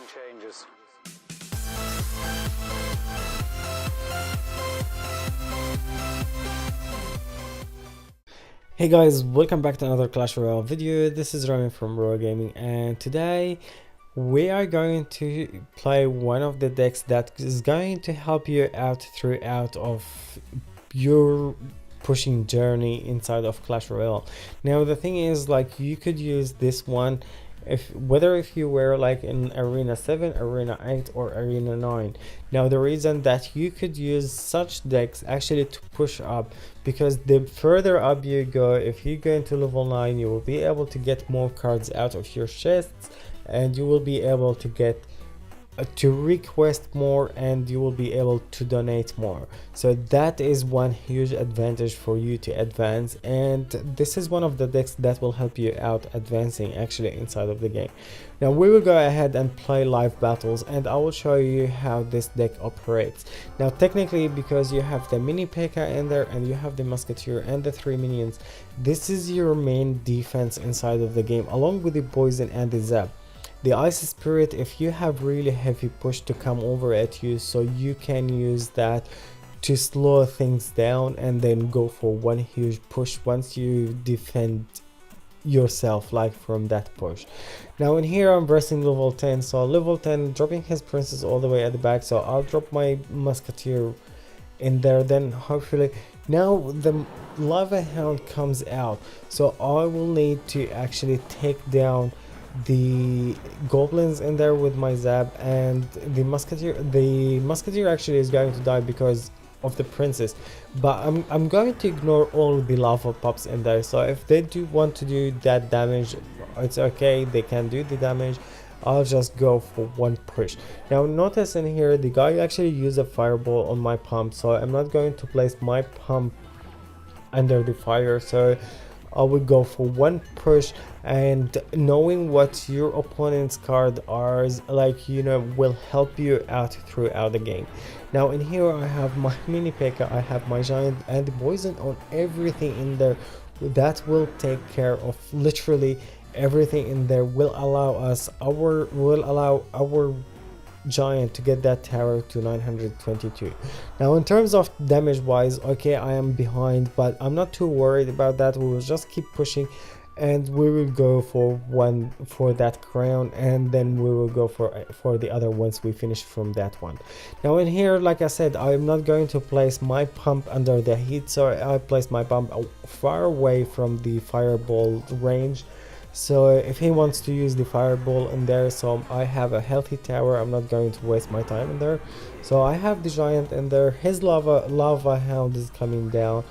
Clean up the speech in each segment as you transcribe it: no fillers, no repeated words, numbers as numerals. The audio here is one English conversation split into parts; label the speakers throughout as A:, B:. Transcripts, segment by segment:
A: changes.
B: Hey guys, welcome back to another Clash Royale video. This is Ryan from Royale Gaming, and today we are going to play one of the decks that is going to help you out throughout of your pushing journey inside of Clash Royale. Now the thing is, like, you could use this one if you were like in arena 7, arena 8 or arena 9. Now the reason that you could use such decks actually to push up, because the further up you go, if you go into level 9, you will be able to get more cards out of your chests, and you will be able to get to request more, and you will be able to donate more. So that is one huge advantage for you to advance, and this is one of the decks that will help you out advancing actually inside of the game. Now we will go ahead and play live battles, and I will show you how this deck operates. Now technically, because you have the mini P.E.K.K.A in there and you have the musketeer and the 3 minions, this is your main defense inside of the game, along with the poison and the zap. The Ice Spirit, if you have really heavy push to come over at you, so you can use that to slow things down and then go for one huge push once you defend yourself like from that push. Now in here I'm versing level 10, so level 10 dropping his princess all the way at the back, so I'll drop my musketeer in there. Then hopefully now the lava hound comes out, so I will need to actually take down the goblins in there with my zap, and the musketeer actually is going to die because of the princess, but I'm going to ignore all the lava pops in there. So if they do want to do that damage, it's okay, they can do the damage. I'll just go for one push. Now notice in here the guy actually used a fireball on my pump, so I'm not going to place my pump under the fire, so I would go for one push. And knowing what your opponent's card are, like, you know, will help you out throughout the game. Now in here I have my mini P.E.K.K.A, I have my giant and the poison on everything in there. That will take care of literally everything in there, will allow our giant to get that tower to 922. Now in terms of damage wise, okay, I am behind, but I'm not too worried about that. We will just keep pushing, and we will go for one for that crown, and then we will go for the other once we finish from that one. Now in here, like I said, I'm not going to place my pump under the heat, so I place my pump far away from the fireball range. So if he wants to use the fireball in there, so I have a healthy tower, I'm not going to waste my time in there. So I have the giant in there, his lava hound is coming down.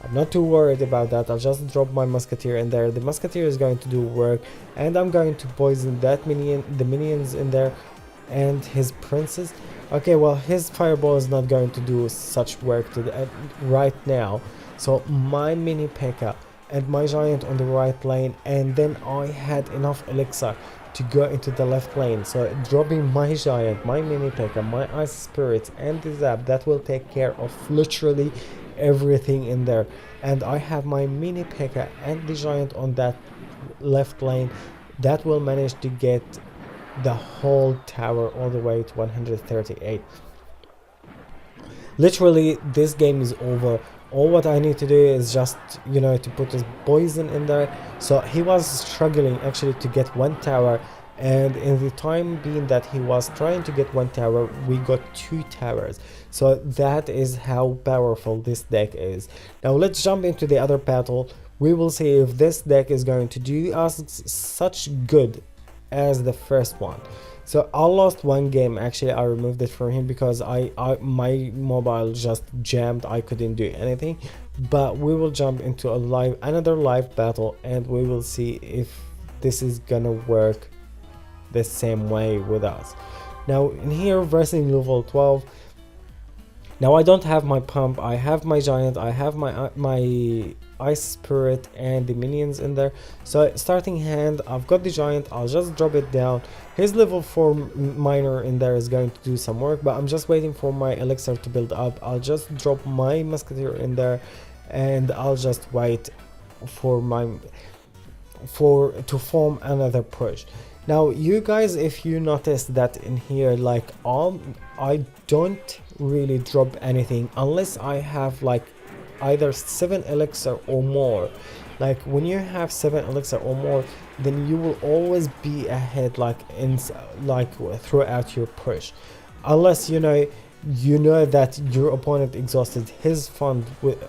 B: I'm not too worried about that. I'll just drop my musketeer in there. The musketeer is going to do work, and I'm going to poison that minion, the minions in there, and his princess. Okay, well, his fireball is not going to do such work to right now. So my mini P.E.K.K.A and my giant on the right lane, and then I had enough elixir to go into the left lane, so dropping my giant, my mini P.E.K.K.A, my ice spirits and the zap, that will take care of literally everything in there. And I have my mini P.E.K.K.A and the giant on that left lane, that will manage to get the whole tower all the way to 138. Literally this game is over. All what I need to do is just, you know, to put his poison in there. So he was struggling actually to get one tower, and in the time being that he was trying to get one tower, we got 2 towers. So that is how powerful this deck is. Now let's jump into the other battle. We will see if this deck is going to do us such good as the first one. So I lost one game, actually I removed it from him because my mobile just jammed, I couldn't do anything. But we will jump into another live battle, and we will see if this is gonna work the same way with us. Now in here versing level 12. Now I don't have my pump, I have my giant, I have my ice spirit and the minions in there. So starting hand, I've got the giant, I'll just drop it down. His level 4 miner in there is going to do some work, but I'm just waiting for my elixir to build up. I'll just drop my musketeer in there, and I'll just wait for to form another push. Now you guys, if you notice that in here, like I don't really drop anything unless I have like either 7 elixir or more. Like when you have 7 elixir or more, then you will always be ahead, like throughout your push, unless you know that your opponent exhausted his fund with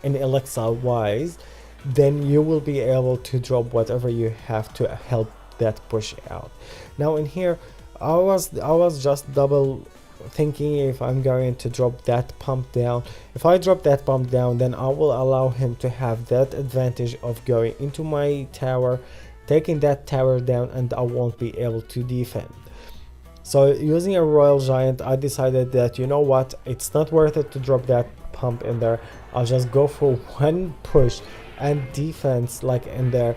B: in elixir wise, then you will be able to drop whatever you have to help that push out. Now in here, I was just double thinking if I'm going to drop that pump down. If I drop that pump down, then I will allow him to have that advantage of going into my tower, taking that tower down, and I won't be able to defend. So using a Royal Giant, I decided that, you know what, it's not worth it to drop that pump in there. I'll just go for one push and defense like in there,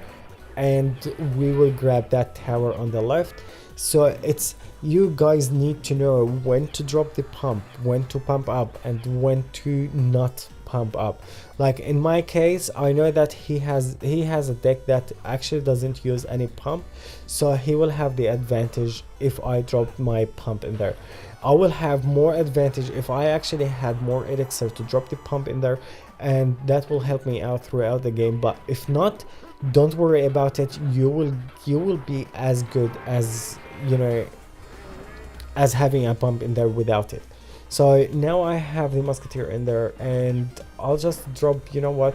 B: and we will grab that tower on the left. So it's, you guys need to know when to drop the pump, when to pump up, and when to not pump up. Like in my case, I know that he has a deck that actually doesn't use any pump, so he will have the advantage if I drop my pump in there. I will have more advantage if I actually had more elixir to drop the pump in there, and that will help me out throughout the game. But if not, don't worry about it. You will be as good as, you know, as having a pump in there without it. So now I have the musketeer in there, and I'll just drop, you know what,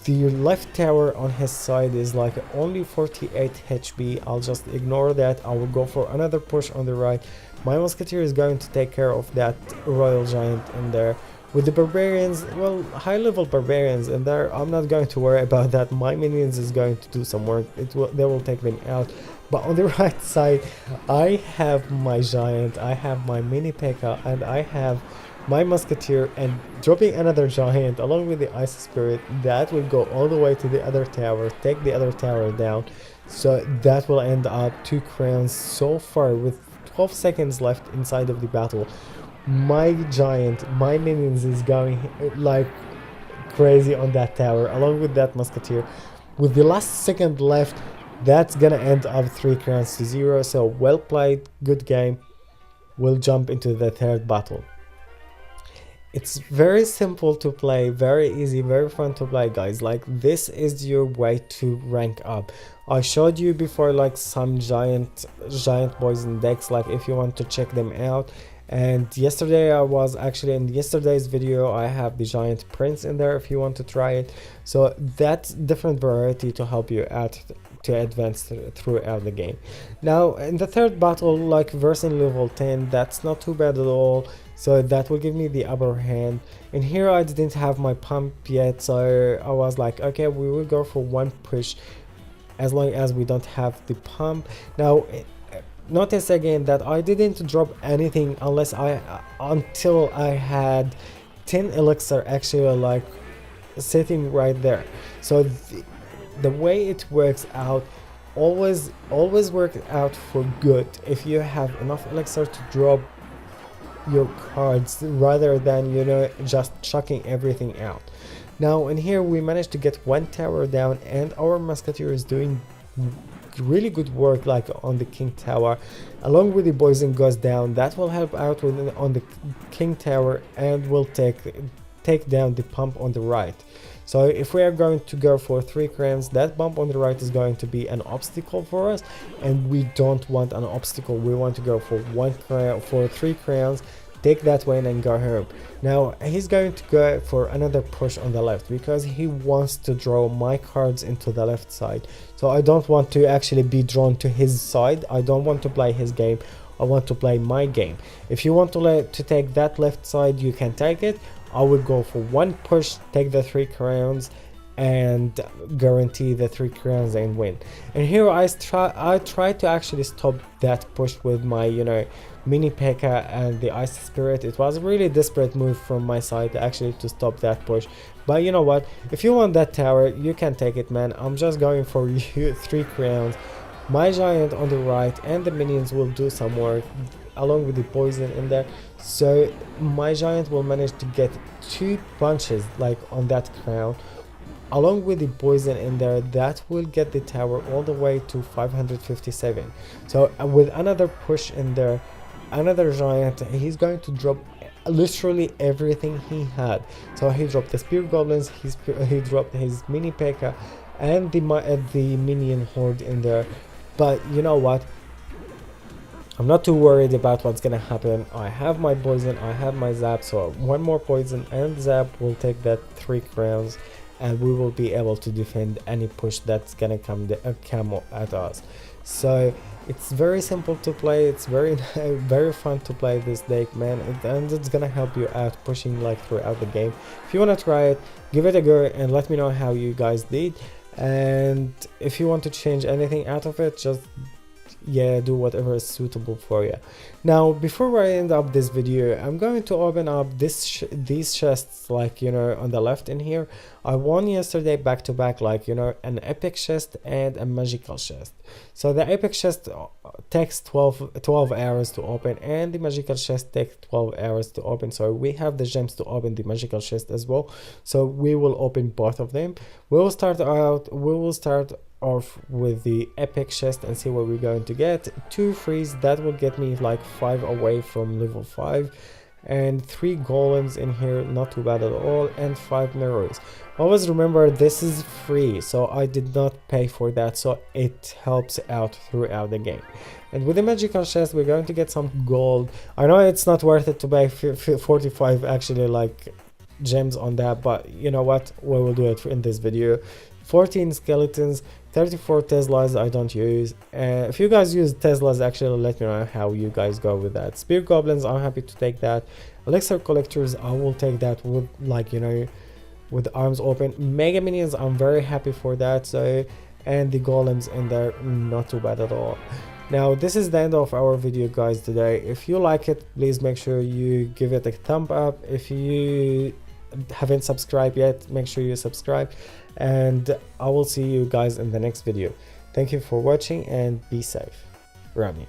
B: the left tower on his side is like only 48 HP. I'll just ignore that. I will go for another push on the right. My musketeer is going to take care of that Royal Giant in there. With the barbarians, well, high level barbarians in there, I'm not going to worry about that. My minions is going to do some work. They will take them out. But on the right side, I have my giant, I have my mini P.E.K.K.A, and I have my musketeer, and dropping another giant along with the ice spirit, that will go all the way to the other tower, take the other tower down. So that will end up 2 crowns so far with 12 seconds left inside of the battle. My giant, my minions is going like crazy on that tower along with that musketeer. With the last second left, that's gonna end up 3 crowns to 0. So well played, good game. We'll jump into the third battle. It's very simple to play, very easy, very fun to play, guys. Like, this is your way to rank up. I showed you before like some giant boys and decks, like if you want to check them out. And yesterday, I was actually in yesterday's video, I have the giant prince in there if you want to try it. So that's different variety to help you out to advance throughout the game. Now in the third battle, like versus level 10, that's not too bad at all. So that will give me the upper hand. And here I didn't have my pump yet, so I was like, okay, we will go for one push as long as we don't have the pump. Now notice again that I didn't drop anything until I had 10 elixir actually like sitting right there. So the way it works out always works out for good if you have enough elixir to drop your cards rather than, you know, just chucking everything out. Now in here we managed to get one tower down, and our musketeer is doing really good work like on the king tower. Along with the poison goes down, that will help out with on the king tower, and will take down the pump on the right. So if we are going to go for 3 crowns, that bump on the right is going to be an obstacle for us, and we don't want an obstacle. We want to go for 3 crowns, take that win and go home. Now he's going to go for another push on the left because he wants to draw my cards into the left side. So I don't want to actually be drawn to his side. I don't want to play his game. I want to play my game. If you want to take that left side, you can take it. I would go for one push, take the 3 crowns, and guarantee the 3 crowns and win. And here I try to actually stop that push with my, you know, mini P.E.K.K.A and the ice spirit. It was a really desperate move from my side actually to stop that push. But you know what, if you want that tower, you can take it, man. I'm just going for you 3 crowns. My giant on the right and the minions will do some work along with the poison in there. So my giant will manage to get 2 punches like on that crown. along with the poison in there, that will get the tower all the way to 557. So with another push in there, another giant, he's going to drop literally everything he had. So he dropped the spear goblins, he dropped his mini P.E.K.K.A. and the minion horde in there. But you know what, I'm not too worried about what's gonna happen. I have my poison, I have my zap, so one more poison and zap will take that 3 crowns, and we will be able to defend any push that's gonna come at us. So it's very simple to play, it's very very fun to play this deck, man, and it's gonna help you out pushing like throughout the game. If you want to try it, give it a go and let me know how you guys did, and if you want to change anything out of it, just do whatever is suitable for you. Now before I end up this video, I'm going to open up these chests, like, you know, on the left in here. I won yesterday back to back, like, you know, an epic chest and a magical chest. So the epic chest takes 12 hours to open, and the magical chest takes 12 hours to open. So we have the gems to open the magical chest as well, so we will open both of them. We will start off with the epic chest and see what we're going to get. 2 freeze, that will get me like 5 away from level 5, and 3 golems in here, not too bad at all, and 5 mirrors. Always remember, this is free, so I did not pay for that, so it helps out throughout the game. And with the magical chest, we're going to get some gold. I know it's not worth it to buy 45 actually like gems on that, but you know what, we will do it in this video. 14 skeletons, 34 Teslas I don't use. If you guys use Teslas, actually let me know how you guys go with that. Spear goblins, I'm happy to take that. Elixir collectors, I will take that with, like, you know, with arms open. Mega minions, I'm very happy for that. So, and the golems in there, not too bad at all. Now this is the end of our video, guys, today. If you like it, please make sure you give it a thumb up. If you haven't subscribed yet, make sure you subscribe, and I will see you guys in the next video. Thank you for watching and be safe. Rami.